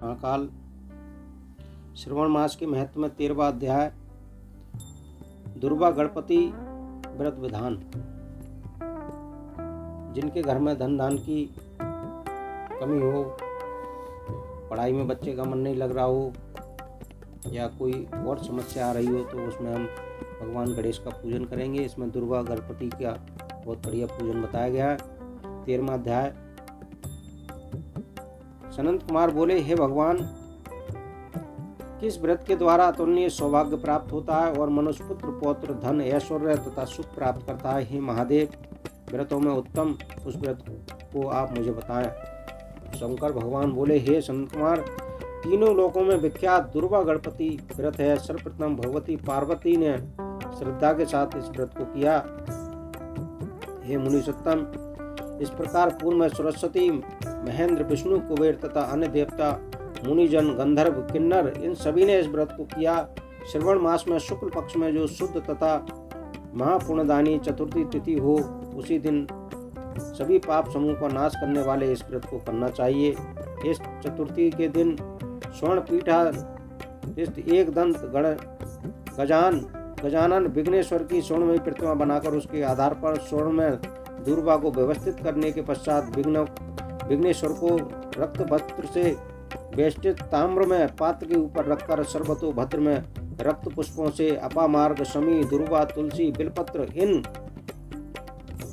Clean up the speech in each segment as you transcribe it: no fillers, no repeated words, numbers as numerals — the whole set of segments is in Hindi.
महाकाल। श्रवण मास के महत्व में 13वां अध्याय दुर्वा गणपति व्रत विधान। जिनके घर में धन धान की कमी हो, पढ़ाई में बच्चे का मन नहीं लग रहा हो या कोई और समस्या आ रही हो, तो उसमें हम भगवान गणेश का पूजन करेंगे। इसमें दुर्वा गणपति का बहुत बढ़िया पूजन बताया गया है। 13वां अध्याय। सनंत कुमार बोले, हे भगवान, किस व्रत के द्वारा अतुलनीय सौभाग्य प्राप्त होता है और मनुष्य पुत्र पौत्र धन ऐश्वर्य तथा सुख प्राप्त करता है? हे महादेव, व्रतों में उत्तम उस व्रत को आप मुझे बताएं। शंकर भगवान बोले, हे सनंत कुमार, तीनों लोकों में विख्यात दुर्वा गणपति व्रत है। सर्वप्रथम भगवती पार्वती ने श्रद्धा के साथ इस व्रत को किया। हे मुनिसत्तम, इस प्रकार पूर्व में सरस्वती, महेंद्र, विष्णु, कुबेर तथा अन्य देवता, मुनिजन, गंधर्व, किन्नर, इन सभी ने इस व्रत को किया। श्रवण मास में शुक्ल पक्ष में जो शुद्ध तथा महापुण्यदानी चतुर्थी तिथि हो, उसी दिन सभी पाप समूह का नाश करने वाले इस व्रत को करना चाहिए। इस चतुर्थी के दिन स्वर्ण पीठा एक दंत गजानन विघ्नेश्वर की स्वर्णमयी प्रतिमा बनाकर उसके आधार पर स्वर्ण में दुर्वा को व्यवस्थित करने के पश्चात विघ्नेश्वर को रक्त वस्त्र से वेष्टित ताम्र में पात्र के ऊपर रखकर सर्वतोभद्र में रक्त पुष्पों से अपामार्ग, शमी, दुर्वा, तुलसी, बिलपत्र, इन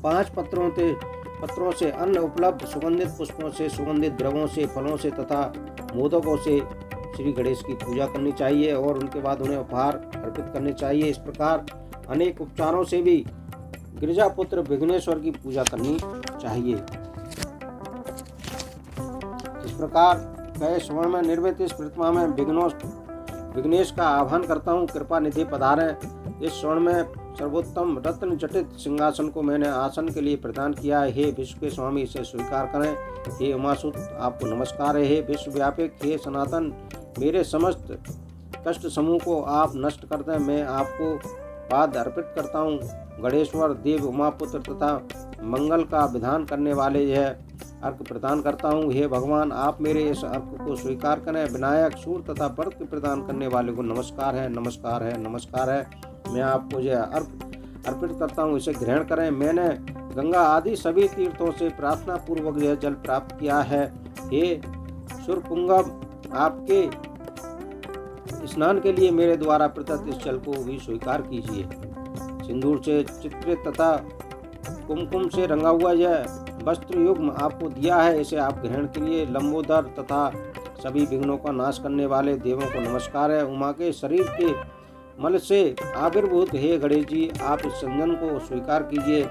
5 पत्रों से अन्न उपलब्ध, सुगंधित पुष्पों से, सुगंधित द्रवों से, फलों से तथा मोदकों से श्री गणेश की पूजा करनी चाहिए और उनके बाद उन्हें उपहार अर्पित करने चाहिए। इस प्रकार अनेक उपचारों से भी गिरिजापुत्र विघ्नेश्वर की पूजा करनी चाहिए। इस प्रकार गए स्वर्ण में निर्मित इस प्रतिमा में विघ्नेश का आह्वान करता हूँ, कृपा निधि पधारें। इस स्वर्ण में सर्वोत्तम रत्न जटित सिंहासन को मैंने आसन के लिए प्रदान किया है। हे विश्व के स्वामी, इसे स्वीकार करें। हे उमासुत, आपको नमस्कार है। हे विश्वव्यापक, हे सनातन, मेरे समस्त कष्ट समूह को आप नष्ट कर दें। मैं आपको पाद अर्पित करता हूँ। गणेश्वर, देव, उमापुत्र तथा मंगल का विधान करने वाले यह अर्घ प्रदान करता हूँ। हे भगवान, आप मेरे इस अर्घ को स्वीकार करें। विनायक, सूर तथा व्रत प्रदान करने वाले को नमस्कार है, नमस्कार है, नमस्कार है। मैं आपको यह अर्घ अर्पित करता हूँ, इसे ग्रहण करें। मैंने गंगा आदि सभी तीर्थों से प्रार्थना पूर्वक यह जल प्राप्त किया है। हे सुरपुंगव, आपके स्नान के लिए मेरे द्वारा प्रदत्त इस जल को भी स्वीकार कीजिए। सिंदूर से चित्रित तथा कुमकुम से रंगा हुआ यह वस्त्र युग्म आपको दिया है, इसे आप ग्रहण के लिए। लंबोदर तथा सभी विघ्नों का नाश करने वाले देवों को नमस्कार है। उमा के शरीर के मल से आविर्भूत हे गणेश जी, आप इस चंदन को स्वीकार कीजिए।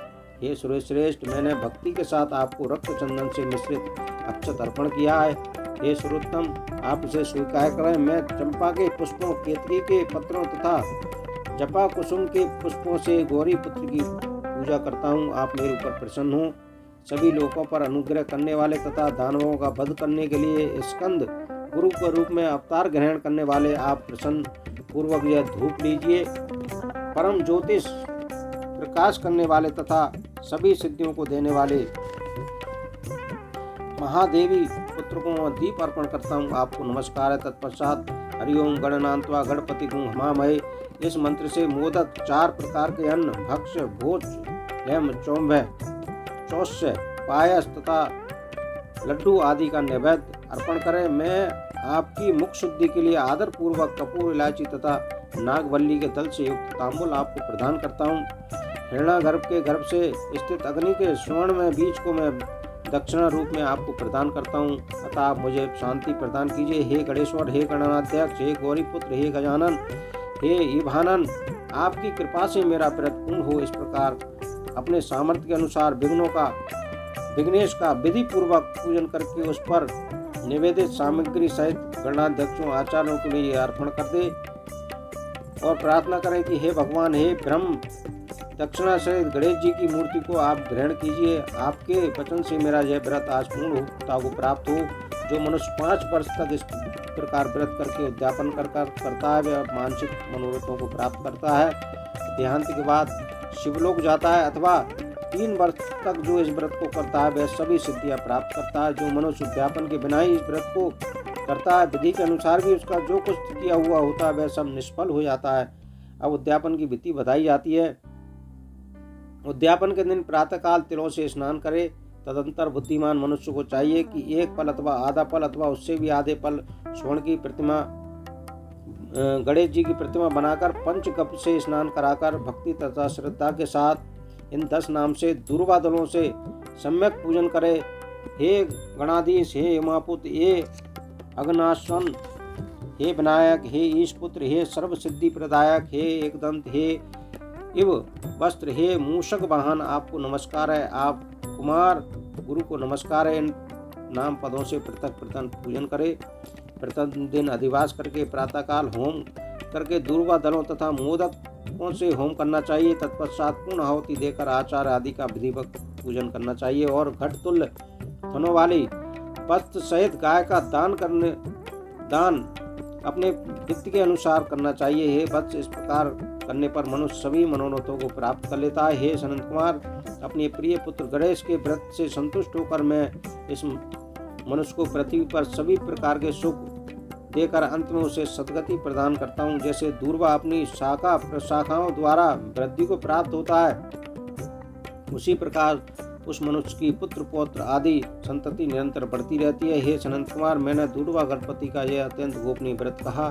हे सुरेश्रेष्ठ, मैंने भक्ति के साथ आपको रक्त चंदन से मिश्रित अक्षत अर्पण किया है। हे सुरोत्तम, आप इसे स्वीकार करें। मैं चंपा के पुष्पों, केतकी के पत्रों तथा जपा कुसुम के पुष्पों से गौरी पुत्र की पूजा करता हूँ। आप मेरे ऊपर प्रसन्न हो। सभी लोगों पर अनुग्रह करने वाले तथा दानवों का वध करने के लिए स्कंद गुरु के रूप में अवतार ग्रहण करने वाले, आप प्रसन्न पूर्वक यह धूप लीजिए। परम ज्योतिष प्रकाश करने वाले तथा सभी सिद्धियों को देने वाले महादेवी पुत्र को दीप अर्पण करता हूँ, आपको नमस्कार है। तत्पश्चात हरिओम गणनान्त्वा गणपति गुं हमामहे, इस मंत्र से मोदक, 4 प्रकार के अन्न, भक्ष्य, भोज, लेम, चौम्भ, चौस्य, पायस तथा लड्डू आदि का नैवेद्य अर्पण करें। मैं आपकी मुख शुद्धि के लिए आदर पूर्वक कपूर, इलायची तथा नागवल्ली के दल से युक्त तांबुल आपको प्रदान करता हूँ। हिरण्यगर्भ के गर्भ से स्थित अग्नि के स्वर्ण में बीज को मैं दक्षिणा रूप में आपको प्रदान करता हूँ, अतः आप मुझे शांति प्रदान कीजिए। हे गणेश्वर, हे गणनाध्यक्ष, हे गौरीपुत्र, हे गजानन, हे ईभानन, आपकी कृपा से मेरा व्रत पूर्ण हो। इस प्रकार अपने सामर्थ्य के अनुसार विघ्नेश का विधि पूर्वक पूजन करके उस पर निवेदित सामग्री सहित गणाध्यक्षों, आचार्यों के लिए अर्पण कर दे और प्रार्थना करें कि हे भगवान, हे ब्रह्म, दक्षिणा सहित गणेश जी की मूर्ति को आप ग्रहण कीजिए। आपके वचन से मेरा यह व्रत आज पूर्णता को प्राप्त हो। जो मनुष्य 5 वर्ष तक इस प्रकार व्रत करके उद्यापन करता है, वह मानसिक मनोरथों को प्राप्त करता है। देहांत के बाद शिवलोक जाता है, अथवा 3 वर्ष तक जो इस व्रत को करता है वह सभी सिद्धियां प्राप्त करता है। जो मनुष्य उद्यापन के बिना ही इस व्रत को करता है। विधि के अनुसार भी उसका जो कुछ किया हुआ होता है वह सब निष्फल हो जाता है। अब उद्यापन की विधि बताई जाती है। उद्यापन के दिन प्रातःकाल तिलों से स्नान करे। तदंतर बुद्धिमान मनुष्य को चाहिए कि एक फल अथवा आधा फल अथवा उससे भी आधे फल स्वर्ण की प्रतिमा, गणेश जी की प्रतिमा बनाकर पंचकप से स्नान कराकर भक्ति तथा श्रद्धा के साथ इन 10 नाम से दूर्वा दलों से सम्यक पूजन करे। हे गणाधीश, हे उमापुत्र, हे अग्नाशन, हे विनायक, हे ईशपुत्र, हे सर्व सिद्धि प्रदायक, हे एकदंत, हे इव वस्त्र, हे मूषक वाहन, आपको नमस्कार है। आप कुमार गुरु को नमस्कार है। इन नाम पदों से पृथक पृथक पूजन करे। प्रतिदिन अधिवास करके प्रातःकाल होम करके दूर्वा दलों तथा मोदकों से होम करना चाहिए। तत्पश्चात पूर्ण आहुति देकर आचार्य आदि का विधिवत पूजन करना चाहिए और घट तुल्य थनों वाली पत्र सहित गाय का दान अपने वित्त के अनुसार करना चाहिए। हे वत्स, इस प्रकार करने पर मनुष्य सभी मनोरथों को प्राप्त कर लेता है। हे सनत कुमार, अपने प्रिय पुत्र गणेश के व्रत से संतुष्ट होकर मैं इस मनुष्य को पृथ्वी पर सभी प्रकार के सुख देकर अंत में उसे सद्गति प्रदान करता हूँ। जैसे दूर्वा अपनी शाखा प्रशाखाओं द्वारा वृद्धि को प्राप्त होता है, उसी प्रकार उस मनुष्य की पुत्र पौत्र आदि संतति निरंतर बढ़ती रहती है। हे सनत कुमार, मैंने दूर्वा गणपति का यह अत्यंत गोपनीय व्रत कहा।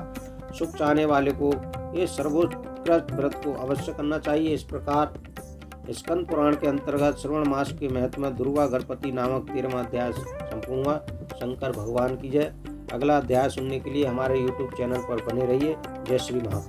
सुख चाहने वाले को ये सर्वोत्कृष्ट व्रत को अवश्य करना चाहिए। इस प्रकार स्कंद पुराण के अंतर्गत श्रवण मास के महत्व में दुर्वा गणपति नामक 13वां अध्याय संपूर्ण हुआ। शंकर भगवान की जय। अगला अध्याय सुनने के लिए हमारे YouTube चैनल पर बने रहिए। जय श्री महाकाल।